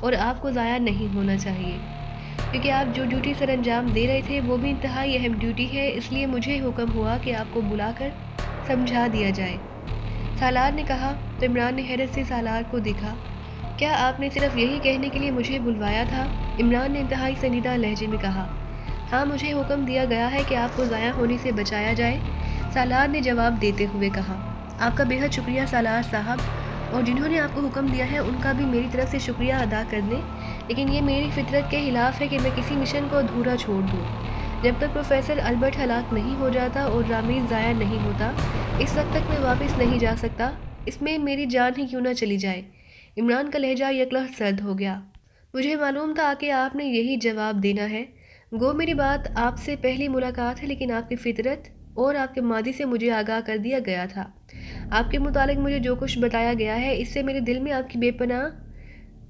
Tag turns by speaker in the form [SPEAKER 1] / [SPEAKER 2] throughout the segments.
[SPEAKER 1] اور آپ کو ضائع نہیں ہونا چاہیے، کیونکہ آپ جو ڈیوٹی سر انجام دے رہے تھے وہ بھی انتہائی اہم ڈیوٹی ہے، اس لیے مجھے حکم ہوا کہ آپ کو بلا کر سمجھا دیا جائے۔ سالار نے کہا تو عمران نے حیرت سے سالار کو دیکھا۔ کیا آپ نے صرف یہی کہنے کے لیے مجھے بلوایا تھا؟ عمران نے انتہائی سنجیدہ لہجے میں کہا۔ ہاں، مجھے حکم دیا گیا ہے کہ آپ کو ضائع ہونے سے بچایا جائے، سالار نے جواب دیتے ہوئے کہا۔ آپ کا بے حد شکریہ سالار صاحب، اور جنہوں نے آپ کو حکم دیا ہے ان کا بھی میری طرف سے شکریہ ادا کر دیں، لیکن یہ میری فطرت کے خلاف ہے کہ میں کسی مشن کو ادھورا چھوڑ دوں۔ جب تک پروفیسر البرٹ ہلاک نہیں ہو جاتا اور رامیز ضائع نہیں ہوتا، اس وقت تک میں واپس نہیں جا سکتا، اس میں میری جان ہی کیوں نہ چلی جائے۔ عمران کا لہجہ یکلخت سرد ہو گیا۔ مجھے معلوم تھا کہ آپ نے یہی جواب دینا ہے۔ گو میری بات آپ سے پہلی ملاقات ہے، لیکن آپ کی فطرت اور آپ کے ماضی سے مجھے آگاہ کر دیا گیا تھا۔ آپ کے متعلق مجھے جو کچھ بتایا گیا ہے اس سے میرے دل میں آپ کی بے پناہ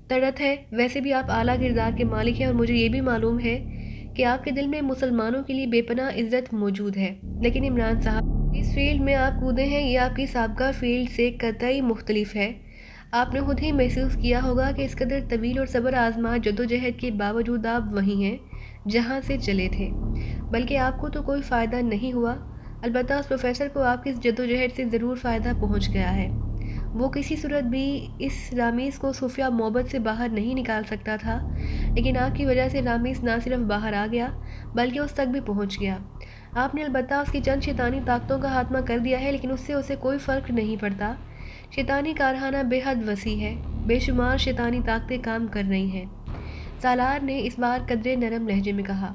[SPEAKER 1] طرت ہے۔ ویسے بھی آپ اعلیٰ کردار کے مالک ہیں، اور مجھے یہ بھی معلوم ہے کہ آپ کے دل میں مسلمانوں کے لیے بے پناہ عزت موجود ہے، لیکن عمران صاحب، جس فیلڈ میں آپ کودے ہیں یہ آپ کی سابقہ فیلڈ سے قطعی مختلف ہے۔ آپ نے خود ہی محسوس کیا ہوگا کہ اس قدر طویل اور صبر آزما جدوجہد کے باوجود آپ وہیں ہیں جہاں سے چلے تھے، بلکہ آپ کو تو کوئی فائدہ نہیں ہوا۔ البتہ اس پروفیسر کو آپ کی اس جدوجہد سے ضرور فائدہ پہنچ گیا ہے۔ وہ کسی صورت بھی اس رامیز کو صوفیہ محبت سے باہر نہیں نکال سکتا تھا، لیکن آپ کی وجہ سے رامیز نہ صرف باہر آ گیا بلکہ اس تک بھی پہنچ گیا۔ آپ نے البتہ اس کی چند شیطانی طاقتوں کا خاتمہ کر دیا ہے، لیکن اس سے اسے کوئی فرق نہیں پڑتا۔ شیطانی کارخانہ بے حد وسیع ہے، بے شمار شیطانی طاقتیں کام کر رہی ہیں، سالار نے اس بار قدرے نرم لہجے میں کہا۔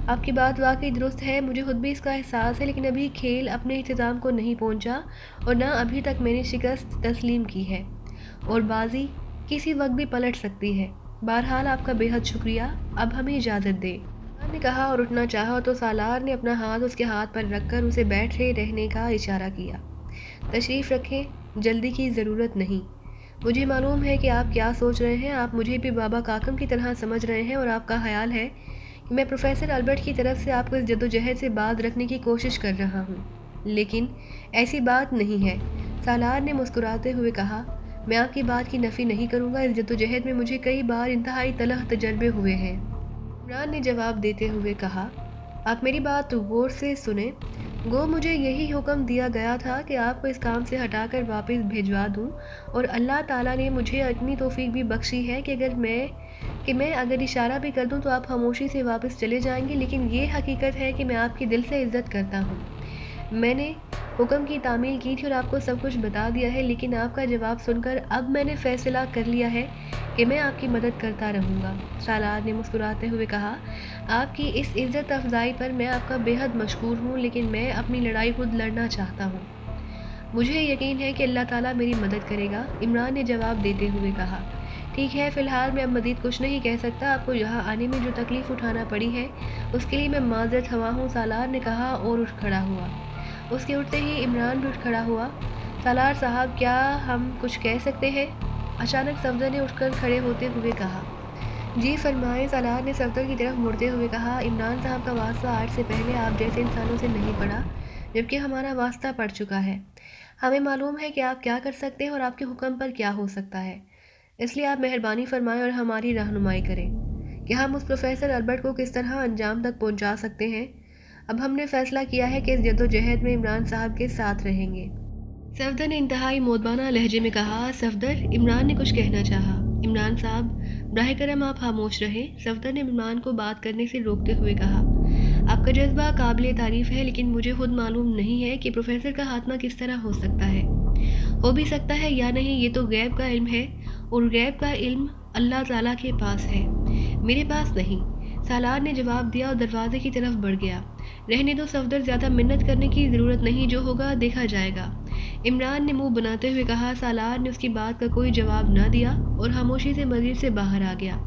[SPEAKER 1] آپ کی بات واقعی درست ہے، مجھے خود بھی اس کا احساس ہے، لیکن ابھی کھیل اپنے اختتام کو نہیں پہنچا اور نہ ابھی تک میں نے شکست تسلیم کی ہے، اور بازی کسی وقت بھی پلٹ سکتی ہے۔ بہرحال آپ کا بے حد شکریہ، اب ہمیں اجازت دیں، عمران نے کہا، اور اٹھنا چاہا تو سالار نے اپنا ہاتھ اس کے ہاتھ پر رکھ کر اسے بیٹھے رہنے کا اشارہ کیا۔ تشریف رکھیں، جلدی کی ضرورت نہیں۔ مجھے معلوم ہے کہ آپ کیا سوچ رہے ہیں، آپ مجھے بھی بابا کاکم کی طرح سمجھ رہے ہیں، اور آپ کا خیال ہے کہ میں پروفیسر البرٹ کی طرف سے آپ کو اس جدوجہد سے باز رکھنے کی کوشش کر رہا ہوں، لیکن ایسی بات نہیں ہے، سالار نے مسکراتے ہوئے کہا۔ میں آپ کی بات کی نفی نہیں کروں گا، اس جدوجہد میں مجھے کئی بار انتہائی تلخ تجربے ہوئے ہیں، عمران نے جواب دیتے ہوئے کہا۔ آپ میری بات غور سے سنیں، گو مجھے یہی حکم دیا گیا تھا کہ آپ کو اس کام سے ہٹا کر واپس بھیجوا دوں، اور اللہ تعالیٰ نے مجھے اتنی توفیق بھی بخشی ہے کہ میں اگر اشارہ بھی کر دوں تو آپ خاموشی سے واپس چلے جائیں گے، لیکن یہ حقیقت ہے کہ میں آپ کی دل سے عزت کرتا ہوں۔ میں نے حکم کی تعمیل کی تھی اور آپ کو سب کچھ بتا دیا ہے، لیکن آپ کا جواب سن کر اب میں نے فیصلہ کر لیا ہے کہ میں آپ کی مدد کرتا رہوں گا، سالار نے مسکراتے ہوئے کہا۔ آپ کی اس عزت افزائی پر میں آپ کا بے حد مشکور ہوں، لیکن میں اپنی لڑائی خود لڑنا چاہتا ہوں۔ مجھے یقین ہے کہ اللہ تعالیٰ میری مدد کرے گا، عمران نے جواب دیتے ہوئے کہا۔ ٹھیک ہے، فی الحال میں اب مزید کچھ نہیں کہہ سکتا، آپ کو یہاں آنے میں جو تکلیف اٹھانا پڑی ہے اس کے لیے میں معذرت خواہ ہوں، سالار نے کہا اور اٹھ کھڑا ہوا۔ اس کے اٹھتے ہی عمران بھی اٹھ کھڑا ہوا۔ سالار صاحب، کیا ہم کچھ کہہ سکتے ہیں؟ اچانک صفدر نے اٹھ کر کھڑے ہوتے ہوئے کہا۔ جی فرمائیں، سالار نے صفدر کی طرف مڑتے ہوئے کہا۔ عمران صاحب کا واسطہ آج سے پہلے آپ جیسے انسانوں سے نہیں پڑا، جبکہ ہمارا واسطہ پڑ چکا ہے۔ ہمیں معلوم ہے کہ آپ کیا کر سکتے ہیں اور آپ کے حکم پر کیا ہو سکتا ہے، اس لیے آپ مہربانی فرمائیں اور ہماری رہنمائی کریں کہ ہم اس پروفیسر البرٹ کو کس طرح انجام تک پہنچا سکتے ہیں۔ اب ہم نے فیصلہ کیا ہے کہ اس جدوجہد میں عمران صاحب کے ساتھ رہیں گے، صفدر نے انتہائی مودبانہ لہجے میں کہا۔ صفدر، عمران نے کچھ کہنا چاہا۔ عمران صاحب، براہ کرم آپ خاموش رہیں، صفدر نے عمران کو بات کرنے سے روکتے ہوئے کہا۔ آپ کا جذبہ قابل تعریف ہے، لیکن مجھے خود معلوم نہیں ہے کہ پروفیسر کا خاتمہ کس طرح ہو سکتا ہے۔ ہو بھی سکتا ہے یا نہیں، یہ تو غیب کا علم ہے، اور غیب کا علم اللہ تعالیٰ کے پاس ہے، میرے پاس نہیں، سالار نے جواب دیا اور دروازے کی طرف بڑھ گیا۔ رہنے دو صفدر، زیادہ منت کرنے کی ضرورت نہیں، جو ہوگا دیکھا جائے گا، عمران نے منہ بناتے ہوئے کہا۔ سالار نے اس کی بات کا کوئی جواب نہ دیا اور خاموشی سے مسجد سے باہر آ گیا۔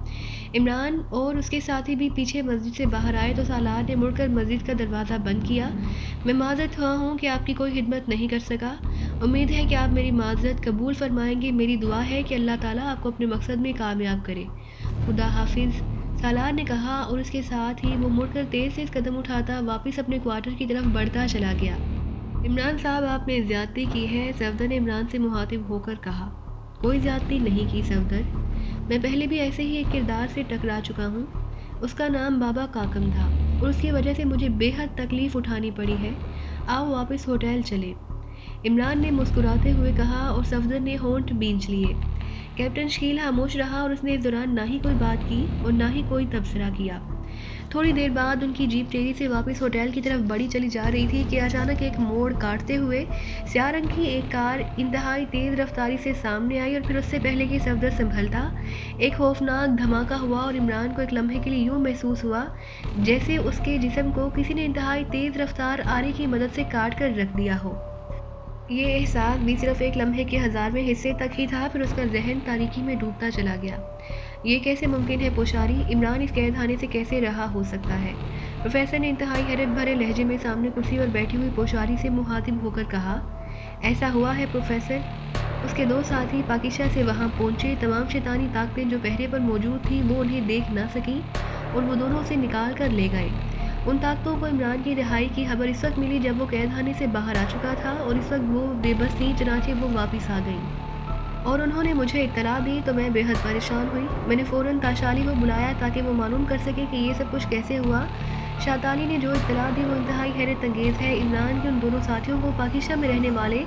[SPEAKER 1] عمران اور اس کے ساتھی بھی پیچھے مسجد سے باہر آئے تو سالار نے مڑ کر مسجد کا دروازہ بند کیا۔ میں معذرت خواہ ہوں کہ آپ کی کوئی خدمت نہیں کر سکا، امید ہے کہ آپ میری معذرت قبول فرمائیں گے، میری دعا ہے کہ اللہ تعالیٰ آپ کو اپنے مقصد میں کامیاب کرے، خدا حافظ، سالار نے کہا، اور اس کے ساتھ ہی وہ مڑ کر تیز قدم اٹھاتا واپس اپنے کوارٹر کی طرف بڑھتا چلا گیا۔ عمران صاحب، آپ نے زیادتی کی ہے، صفدر نے عمران سے مخاطب ہو کر کہا۔ کوئی زیادتی نہیں کی صفدر، میں پہلے بھی ایسے ہی ایک کردار سے ٹکرا چکا ہوں۔ اس کا نام بابا کاکم تھا اور اس کی وجہ سے مجھے بے حد تکلیف اٹھانی پڑی ہے۔ آؤ واپس ہوٹل چلیں، عمران نے مسکراتے ہوئے کہا اور صفدر نے ہونٹ بھینچ لیے۔ کیپٹن شکیل خاموش رہا اور اس نے اس دوران نہ ہی کوئی بات کی اور نہ ہی کوئی تبصرہ کیا۔ تھوڑی دیر بعد ان کی جیپ تیزی سے واپس ہوٹل کی طرف بڑھی چلی جا رہی تھی کہ اچانک ایک موڑ کاٹتے ہوئے سیاہ رنگ کی ایک کار انتہائی تیز رفتاری سے سامنے آئی، اور پھر اس سے پہلے کہ صفدر سنبھلتا، ایک خوفناک دھماکہ ہوا اور عمران کو ایک لمحے کے لیے یوں محسوس ہوا جیسے اس کے جسم کو کسی نے انتہائی تیز رفتار آرے کی مدد سے کاٹ کر رکھ دیا ہو۔ یہ احساس بھی صرف ایک لمحے کے 1000ویں حصے تک ہی تھا، پھر اس کا ذہن تاریکی میں ڈوبتا چلا گیا۔ یہ کیسے ممکن ہے پوشاری؟ عمران اس قید خانے سے کیسے رہا ہو سکتا ہے؟ پروفیسر نے انتہائی حیرت بھرے لہجے میں سامنے کرسی پر بیٹھی ہوئی پوشاری سے مخاطب ہو کر کہا، ایسا ہوا ہے پروفیسر؟ اس کے دو ساتھی پاکیزہ سے وہاں پہنچے، تمام شیطانی طاقتیں جو پہرے پر موجود تھیں وہ انہیں دیکھ نہ سکیں اور وہ دونوں اسے نکال کر لے گئے۔ ان طاقتوں کو عمران کی رہائی کی خبر اس وقت ملی جب وہ قید خانے سے باہر آ چکا تھا، اور اس وقت وہ بے بس تھی، چنانچہ وہ واپس آ گئیں اور انہوں نے مجھے اطلاع دی تو میں بے حد پریشان ہوئی۔ میں نے فوراً تاشالی کو بلایا تاکہ وہ معلوم کر سکے کہ یہ سب کچھ کیسے ہوا۔ شاطانی نے جو اطلاع دی وہ انتہائی حیرت انگیز ہے۔ عمران کے ان دونوں ساتھیوں کو پاکیزہ میں رہنے والے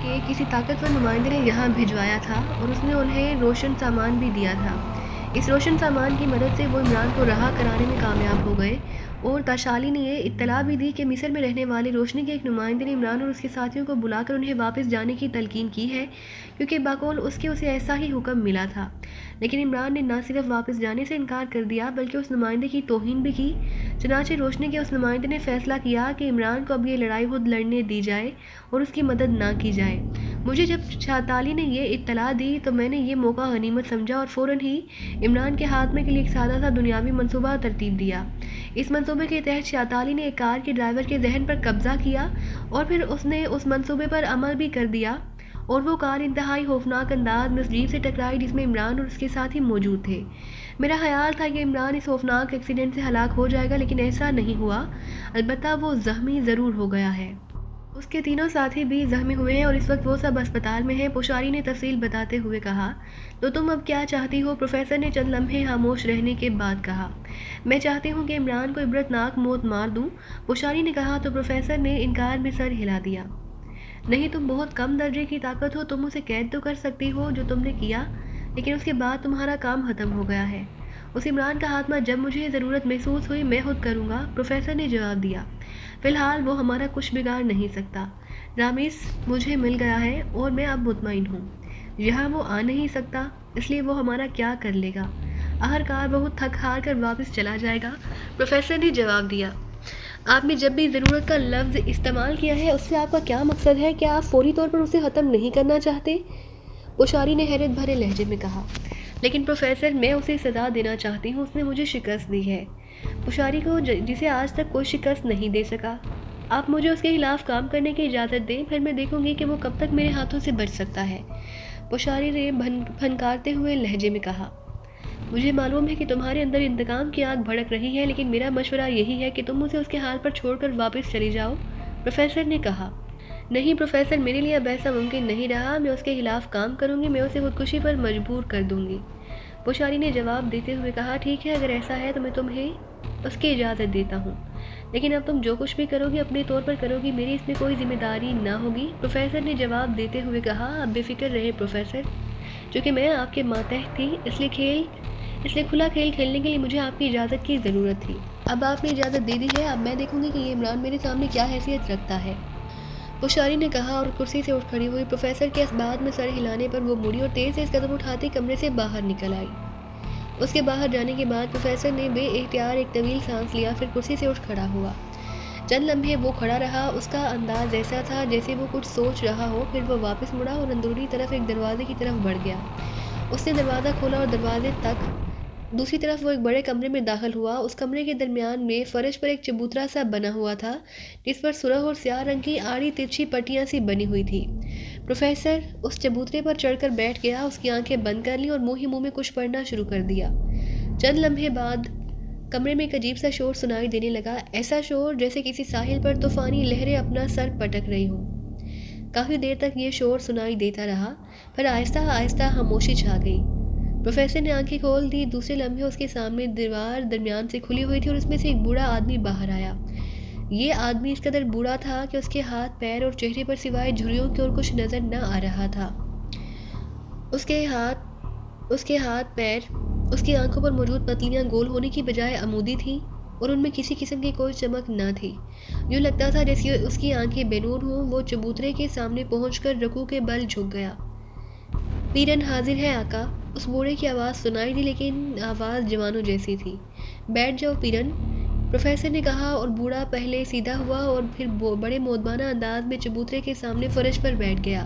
[SPEAKER 1] کے کسی طاقتور نمائندے نے یہاں بھجوایا تھا اور اس نے انہیں روشن سامان بھی دیا تھا۔ اس روشن سامان کی مدد سے وہ عمران کو رہا کرانے میں کامیاب ہو گئے، اور تاشالی نے یہ اطلاع بھی دی کہ مصر میں رہنے والے روشنی کے ایک نمائندے نے عمران اور اس کے ساتھیوں کو بلا کر انہیں واپس جانے کی تلقین کی ہے، کیونکہ بقول اس کے اسے ایسا ہی حکم ملا تھا۔ لیکن عمران نے نہ صرف واپس جانے سے انکار کر دیا بلکہ اس نمائندے کی توہین بھی کی۔ چنانچہ روشنی کے اس نمائندے نے فیصلہ کیا کہ عمران کو اب یہ لڑائی خود لڑنے دی جائے اور اس کی مدد نہ کی جائے۔ مجھے جب شاطانی نے یہ اطلاع دی تو میں نے یہ موقع غنیمت سمجھا اور فوراً ہی عمران کے خاتمے کے لیے ایک سادہ سا دنیاوی منصوبہ ترتیب دیا۔ اس منصوبے کے تحت شاطانی نے ایک کار کے ڈرائیور کے ذہن پر قبضہ کیا اور پھر اس نے اس منصوبے پر عمل بھی کر دیا، اور وہ کار انتہائی خوفناک انداز میں اس جیپ سے ٹکرائی جس میں عمران اور اس کے ساتھی موجود تھے۔ میرا خیال تھا کہ عمران اس خوفناک ایکسیڈنٹ سے ہلاک ہو جائے گا، لیکن ایسا نہیں ہوا، البتہ وہ زخمی ضرور ہو گیا ہے۔ اس کے تینوں ساتھی بھی زخمی ہوئے ہیں اور اس وقت وہ سب ہسپتال میں ہیں، پوشاری نے تفصیل بتاتے ہوئے کہا۔ تو تم اب کیا چاہتی ہو؟ پروفیسر نے چند لمحے خاموش رہنے کے بعد کہا۔ میں چاہتی ہوں کہ عمران کو عبرتناک موت مار دوں، پوشاری نے کہا تو پروفیسر نے انکار میں سر ہلا دیا۔ نہیں، تم بہت کم درجے کی طاقت ہو، تم اسے قید تو کر سکتی ہو جو تم نے کیا، لیکن اس کے بعد تمہارا کام ختم ہو گیا ہے۔ اس عمران کا خاتمہ جب مجھے ضرورت محسوس ہوئی میں خود کروں گا، پروفیسر نے جواب دیا۔ فی الحال وہ ہمارا کچھ بگاڑ نہیں سکتا۔ رامز مجھے مل گیا ہے اور میں اب مطمئن ہوں۔ یہاں وہ آ نہیں سکتا، اس لیے وہ ہمارا کیا کر لے گا؟ آخرکار بہت تھک ہار کر واپس چلا جائے گا، پروفیسر نے جواب دیا۔ آپ نے جب بھی ضرورت کا لفظ استعمال کیا ہے اس سے آپ کا کیا مقصد ہے؟ کیا آپ فوری طور پر اسے ختم نہیں کرنا چاہتے؟ پوشاری نے حیرت بھرے لہجے میں کہا۔ لیکن پروفیسر، میں اسے سزا دینا چاہتی ہوں، اس نے مجھے شکست دی ہے، پوشاری کو جسے آج تک کوئی شکست نہیں دے سکا۔ آپ مجھے اس کے خلاف کام کرنے کی اجازت دیں، پھر میں دیکھوں گی کہ وہ کب تک میرے ہاتھوں سے بچ سکتا ہے، پوشاری نے پھنکارتے ہوئے لہجے میں کہا۔ مجھے معلوم ہے کہ تمہارے اندر انتقام کی آگ بھڑک رہی ہے، لیکن میرا مشورہ یہی ہے کہ تم اسے اس کے حال پر چھوڑ کر واپس چلی جاؤ، پروفیسر نے کہا۔ نہیں پروفیسر، میرے لیے اب ایسا ممکن نہیں رہا، میں اس کے خلاف کام کروں گی، میں اسے خودکشی پر مجبور کر دوں گی، پوشاری نے جواب دیتے ہوئے کہا۔ ٹھیک ہے، اگر ایسا ہے تو میں تمہیں اس کی اجازت دیتا ہوں، لیکن اب تم جو کچھ بھی کرو گی اپنے طور پر کرو گی، میری اس میں کوئی ذمہ داری نہ ہوگی، پروفیسر نے جواب دیتے ہوئے کہا۔ اب بے فکر رہے پروفیسر، چونکہ میں آپ کے ماتحت تھی اس لیے کھلا کھیل کھیلنے کے لیے مجھے آپ کی اجازت کی ضرورت تھی۔ اب آپ نے اجازت دے دی ہے، اب میں دیکھوں گی کہ یہ عمران میرے سامنے کیا حیثیت رکھتا ہے، پوشاری نے کہا اور کرسی سے اٹھ کھڑی ہوئی۔ پروفیسر کے اس بات میں سر ہلانے پر وہ مڑی اور تیز سے اس قدم اٹھاتے کمرے سے باہر نکل آئی۔ اس کے باہر جانے کے بعد پروفیسر نے بے اختیار ایک طویل سانس لیا، پھر کرسی سے اٹھ کھڑا ہوا۔ چند لمحے وہ کھڑا رہا، اس کا انداز ایسا تھا جیسے وہ کچھ سوچ رہا ہو، پھر وہ واپس مڑا اور اندرونی طرف ایک دروازے کی طرف بڑھ گیا۔ اس نے دروازہ کھولا اور دروازے تک دوسری طرف وہ ایک بڑے کمرے میں داخل ہوا۔ اس کمرے کے درمیان میں فرش پر ایک چبوترا سا بنا ہوا تھا جس پر سرخ اور سیاہ رنگ کی آڑی ترچھی پٹیاں سی بنی ہوئی تھی۔ پروفیسر اس چبوترے پر چڑھ کر بیٹھ گیا، اس کی آنکھیں بند کر لیں اور منہ ہی منہ میں کچھ پڑھنا شروع کر دیا۔ چند لمحے بعد کمرے میں ایک عجیب سا شور سنائی دینے لگا، ایسا شور جیسے کسی ساحل پر طوفانی لہریں اپنا سر پٹک رہی ہوں۔ کافی دیر تک یہ شور سنائی دیتا رہا، پھر آہستہ آہستہ خاموشی چھا گئی۔ پروفیسر نے آنکھیں کھول دی۔ دوسرے لمحے اس کے سامنے دیوار درمیان سے کھلی ہوئی تھی اور اس میں سے ایک بوڑھا آدمی باہر آیا۔ یہ آدمی اس قدر بوڑھا تھا کہ اس کے ہاتھ پیر اور چہرے پر سوائے جھریوں کے اور کچھ نظر نہ آ رہا تھا۔ اس کے ہاتھ پیر، اس کی آنکھوں پر موجود پتلیاں گول ہونے کی بجائے عمودی تھیں اور ان میں کسی قسم کی کوئی چمک نہ تھی۔ یوں لگتا تھا جیسے اس کی آنکھیں بے نور ہوں۔ وہ چبوترے کے سامنے پہنچ کر رکوع کے بل جھک گیا۔ پیرن حاضر ہے آقا، اس بوڑھے کی آواز سنائی دی، لیکن آواز جوانوں جیسی تھی۔ بیٹھ جاؤ پیرن، پروفیسر نے کہا، اور بوڑھا پہلے سیدھا ہوا اور پھر بڑے مؤدبانہ انداز میں چبوترے کے سامنے فرش پر بیٹھ گیا۔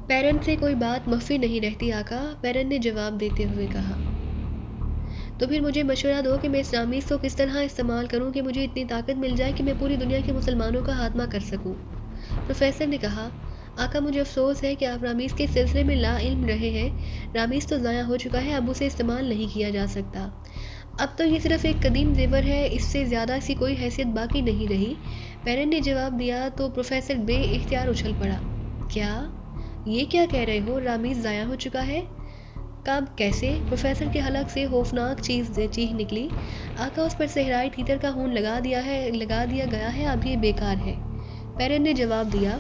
[SPEAKER 1] پیرن سے کوئی بات مخفی نہیں رہتی آقا، پیرن نے جواب دیتے ہوئے کہا۔ تو پھر مجھے مشورہ دو کہ میں اس رامیز کو کس طرح استعمال کروں کہ مجھے اتنی طاقت مل جائے کہ میں پوری دنیا کے مسلمانوں کا خاتمہ کر سکوں۔ پروفیسر نے کہا، آقا مجھے افسوس ہے کہ آپ رامیز کے سلسلے میں لا علم رہے ہیں۔ رامیز تو ضائع ہو چکا ہے، اب اسے استعمال نہیں کیا جا سکتا۔ اب تو یہ صرف ایک قدیم زیور ہے، اس سے زیادہ ایسی کوئی حیثیت باقی نہیں رہی، پیرن نے جواب دیا۔ تو پروفیسر بے اختیار اچھل پڑا۔ کیا؟ یہ کیا کہہ رہے ہو؟ رامیز ضائع ہو چکا ہے؟ کب؟ کیسے؟ پروفیسر کے حلق سے خوفناک چیخ نکلی۔ آقا اس پر صحرائی تیتر کا خون لگا دیا گیا ہے، اب یہ بیکار ہے، پیرن نے جواب دیا۔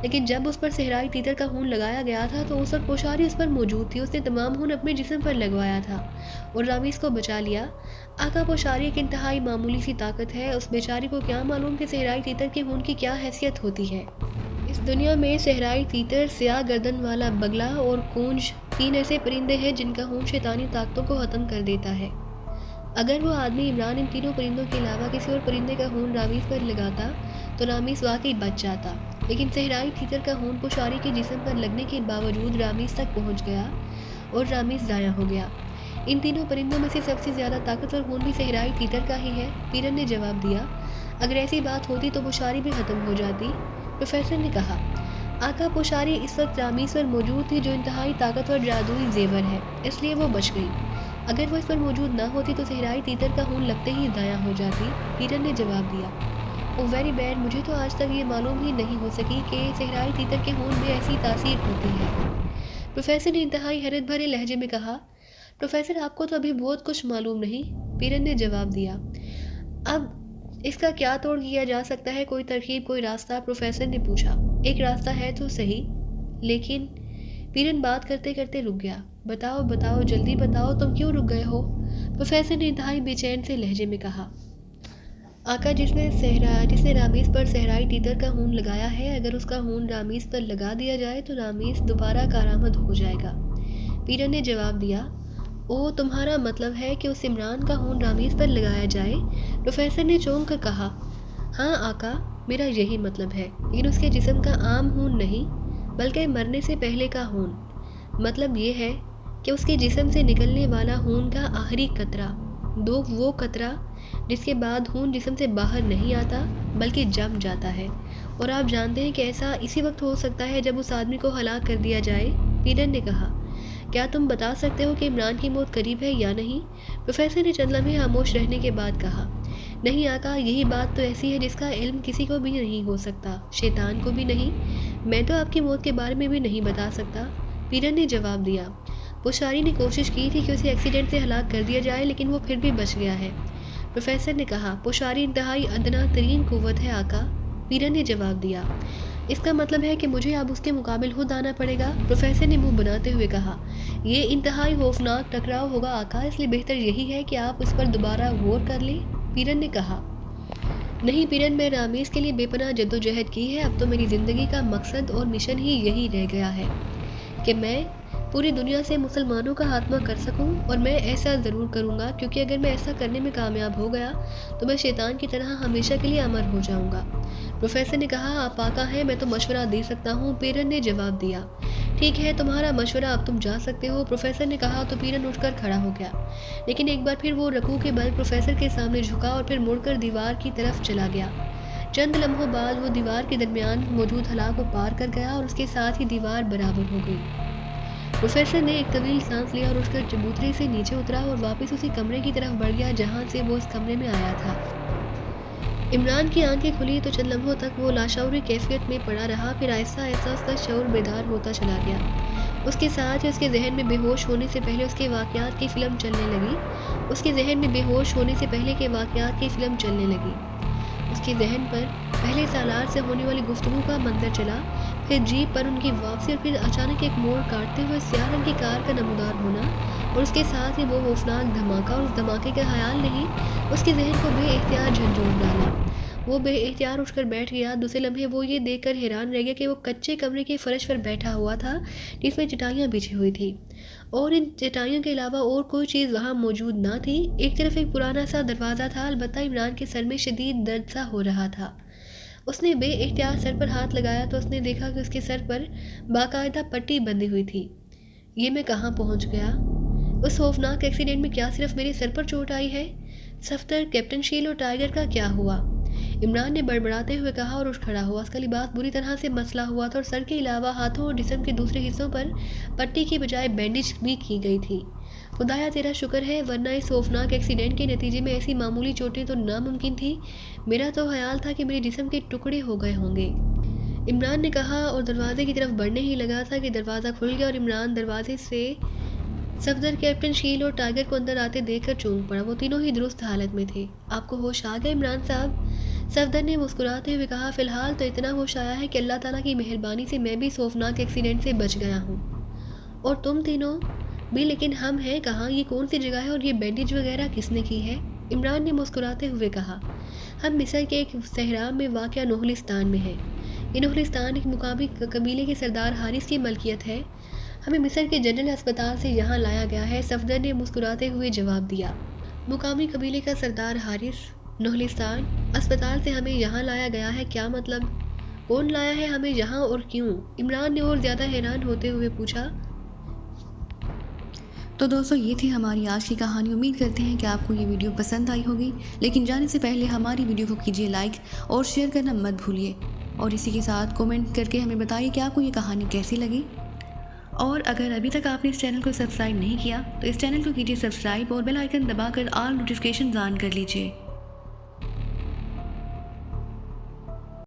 [SPEAKER 1] لیکن جب اس پر صحرائی تیتر کا خون لگایا گیا تھا تو اس وقت پوشاری اس پر موجود تھی، اس نے تمام خون اپنے جسم پر لگوایا تھا اور رامیز کو بچا لیا۔ آقا پوشاری ایک انتہائی معمولی سی طاقت ہے، اس بیچاری کو کیا معلوم کہ صحرائی تیتر کے خون کی کیا حیثیت ہوتی ہے۔ اس دنیا میں صحرائی تیتر، سیاہ گردن والا بگلا اور کونج 3 ایسے پرندے ہیں جن کا خون شیطانی طاقتوں کو ختم کر دیتا ہے۔ اگر وہ آدمی عمران ان تینوں پرندوں کے علاوہ کسی اور پرندے کا خون رامیز پر لگاتا تو رامیز واقعی بچ جاتا، لیکن صحرائی تیتر کا خون پوشاری کے جسم پر لگنے کے باوجود رامیز تک پہنچ گیا اور رامیز ضائع ہو گیا۔ ان تینوں پرندوں میں سے سب سے زیادہ طاقتور خون بھی صحرائی تیتر کا ہی ہے، پیرن نے جواب دیا۔ اگر ایسی بات ہوتی تو پوشاری بھی ختم ہو جاتی، پروفیسر نے کہا۔ آقا پوشاری اس وقت رامیز پر موجود تھی جو انتہائی طاقتور جادوئی زیور ہے، اس لیے وہ بچ گئی۔ اگر وہ اس پر موجود نہ ہوتی تو صحرائی تیتر کا خون لگتے ہی ضائع ہو جاتی، پیرن نے جواب دیا۔ او ویری بیڈ، مجھے تو آج تک یہ معلوم ہی نہیں ہو سکی کہ صحرائی تیتر کے خون میں ایسی تاثیر ہوتی ہے، پروفیسر نے انتہائی حیرت بھرے لہجے میں کہا۔ پروفیسر آپ کو تو ابھی بہت کچھ معلوم نہیں، پیرن نے جواب دیا۔ اب اس کا کیا توڑ کیا جا سکتا ہے؟ کوئی ترکیب، کوئی راستہ؟ پروفیسر نے پوچھا۔ ایک راستہ ہے تو صحیح، لیکن پیرن بات کرتے کرتے رک گیا۔ بتاؤ جلدی بتاؤ، تم کیوں رک گئے ہو؟ پروفیسر نے انتہائی بے چین سے لہجے میں کہا۔ آقا جس نے رامیز پر صحرائی تیتر کا خون لگایا ہے، اگر اس کا خون رامیز پر لگا دیا جائے تو رامیز دوبارہ کارآمد ہو جائے گا، پیرن نے جواب دیا۔ او تمہارا مطلب ہے کہ اس عمران کا خون رامیز پر لگایا جائے؟ پروفیسر نے چونک کر کہا۔ ہاں آقا، میرا یہی مطلب ہے، لیکن اس کے جسم کا عام خون نہیں بلکہ مرنے سے پہلے کا خون۔ مطلب یہ ہے کہ اس کے جسم سے نکلنے والا خون کا آخری قطرہ، وہ قطرہ جس کے بعد خون جسم سے باہر نہیں آتا بلکہ جم جاتا ہے، اور آپ جانتے ہیں کہ ایسا اسی وقت ہو سکتا ہے جب اس آدمی کو ہلاک کر دیا جائے، پیرن نے کہا۔ کیا تم بتا سکتے ہو کہ عمران کی موت قریب ہے یا نہیں؟ پروفیسر نے چند لمحے خاموش رہنے کے بعد کہا۔ نہیں آقا، یہی بات تو ایسی ہے جس کا علم کسی کو بھی نہیں ہو سکتا، شیطان کو بھی نہیں۔ میں تو آپ کی موت کے بارے میں بھی نہیں بتا سکتا، پیرن نے جواب دیا۔ پوشاری نے کوشش کی تھی کہ اسے ایکسیڈنٹ سے ہلاک کر دیا جائے، لیکن وہ پھر بھی بچ گیا ہے، پروفیسر نے کہا۔ پوشاری انتہائی ادنا ترین قوت ہے آقا، پیرن نے جواب دیا۔ اس کا مطلب ہے کہ مجھے اب اس کے مقابل خود آنا پڑے گا، پروفیسر نے منہ بناتے ہوئے کہا۔ یہ انتہائی خوفناک ٹکراؤ ہوگا آقا، اس لیے بہتر یہی ہے کہ آپ اس پر دوبارہ غور کر لیں، پیرن نے کہا۔ نہیں پیرن، میں رامیز کے لیے بے پناہ جدوجہد کی ہے، اب تو میری زندگی کا مقصد اور مشن ہی یہی رہ گیا ہے کہ میں پوری دنیا سے مسلمانوں کا خاتمہ کر سکوں، اور میں ایسا ضرور کروں گا، کیونکہ اگر میں ایسا کرنے میں کامیاب ہو گیا تو میں شیطان کی طرح ہمیشہ کے لیے امر ہو جاؤں گا۔ پروفیسر نے کہا۔ آپ آقا ہیں، میں تو مشورہ دے سکتا ہوں، پیرن نے جواب دیا۔ ٹھیک ہے، تمہارا مشورہ، اب تم جا سکتے ہو، پروفیسر نے کہا تو پیرن اٹھ کر کھڑا ہو گیا، لیکن ایک بار پھر وہ رکوع کے بل پروفیسر کے سامنے جھکا اور پھر مڑ کر دیوار کی طرف چلا گیا۔ چند لمحوں بعد وہ دیوار کے درمیان موجود خلا کو پار کر گیا اور اس کے ساتھ ہی دیوار برابر ہو گئی۔ پروفیسر نے ایک طویل سانس لیا اور اٹھ کر چبوترے سے نیچے اترا اور واپس اسی کمرے کی طرف بڑھ گیا جہاں سے وہ اس کمرے میں آیا تھا۔ عمران کی آنکھیں کھلی تو چند لمحوں تک وہ لاشعوری کیفیت میں پڑا رہا، پھر آہستہ آہستہ اس کا شعور بیدار ہوتا چلا گیا۔ اس کے ساتھ ہی اس کے ذہن میں بے ہوش ہونے سے پہلے اس کے واقعات کی فلم چلنے لگی۔ اس کے ذہن میں بے ہوش ہونے سے پہلے کے واقعات کی فلم چلنے لگی۔ اس کے ذہن پر پہلے سالار سے ہونے والی گفتگو کا منظر چلا، پھر جیپ پر ان کی واپسی اور پھر اچانک ایک موڑ کاٹتے ہوئے سیاہ رنگ کی کار کا نمودار ہونا، اور اس کے ساتھ ہی وہ خوفناک دھماکہ، اور اس دھماکے کا خیال نہیں اس کے ذہن کو بے اختیار جھنجھوڑ ڈالا۔ وہ بے اختیار اٹھ کر بیٹھ گیا۔ دوسرے لمحے وہ یہ دیکھ کر حیران رہ گیا کہ وہ کچے کمرے کے فرش پر بیٹھا ہوا تھا جس میں چٹائیاں بچھی ہوئی تھیں، اور ان چٹائیوں کے علاوہ اور کوئی چیز وہاں موجود نہ تھی۔ ایک طرف ایک پرانا سا دروازہ تھا، البتہ عمران کے سر میں شدید درد سا ہو رہا تھا۔ اس نے بے اختیار سر پر ہاتھ لگایا تو اس نے دیکھا کہ اس کے سر پر باقاعدہ پٹی بندھی ہوئی تھی۔ یہ میں کہاں پہنچ گیا؟ اس خوفناک ایکسیڈنٹ میں کیا صرف میرے سر پر چوٹ آئی ہے؟ صفدر، کیپٹن شیل اور ٹائیگر کا کیا ہوا؟ عمران نے بڑبڑاتے ہوئے کہا اور اٹھ کھڑا ہوا۔ اس کا لباس بری طرح سے مسلا ہوا تھا اور سر کے علاوہ ہاتھوں اور جسم کے دوسرے حصوں پر پٹی کی بجائے بینڈیج بھی کی گئی تھی۔ خدایا تیرا شکر ہے، ورنہ اس خوفناک ایکسیڈنٹ کے نتیجے میں ایسی معمولی چوٹیں تو ناممکن تھی۔ میرا تو خیال تھا کہ میرے جسم کے ٹکڑے ہو گئے ہوں گے، عمران نے کہا اور دروازے کی طرف بڑھنے ہی لگا تھا کہ دروازہ کھل گیا اور عمران دروازے سے صفدر، کیپٹن شیل اور ٹائیگر کو اندر آتے دیکھ کر چونک پڑا۔ وہ تینوں ہی درست حالت میں تھے۔ آپ کو ہوش آ گئے عمران صاحب؟ صفدر نے مسکراتے ہوئے کہا، فی الحال تو اتنا ہوش آیا ہے کہ اللہ تعالیٰ کی مہربانی سے میں بھی خوفناک ایکسیڈنٹ سے بچ گیا ہوں، اور تم تینوں بھی، لیکن ہم ہیں کہاں؟ یہ کون سی جگہ ہے اور یہ بینڈیج وغیرہ کس نے کی ہے؟ عمران نے مسکراتے ہوئے کہا، ہم مصر کے ایک صحرا میں واقع نوحلستان میں ہیں۔ یہ نوحلستان ایک مقامی قبیلے کے سردار حارث کی ملکیت ہے۔ ہمیں مصر کے جنرل ہسپتال سے یہاں لایا گیا ہے، صفدر نے مسکراتے ہوئے جواب دیا۔ مقامی قبیلے کا سردار حارث، نوحلستان اسپتال سے ہمیں یہاں لایا گیا ہے، کیا مطلب؟ کون لایا ہے ہمیں یہاں اور کیوں؟ عمران نے اور زیادہ حیران ہوتے ہوئے پوچھا۔
[SPEAKER 2] تو دوستو، یہ تھی ہماری آج کی کہانی۔ امید کرتے ہیں کہ آپ کو یہ ویڈیو پسند آئی ہوگی، لیکن جانے سے پہلے ہماری ویڈیو کو کیجیے لائک اور شیئر کرنا مت بھولیے، اور اسی کے ساتھ کومنٹ کر کے ہمیں بتائیے کہ آپ کو یہ کہانی کیسی لگی۔ اور اگر ابھی تک آپ نے اس چینل کو سبسکرائب نہیں کیا تو اس چینل کو کیجیے سبسکرائب اور بیل آئیکن دبا کر آل نوٹیفیکیشن آن کر لیجیے۔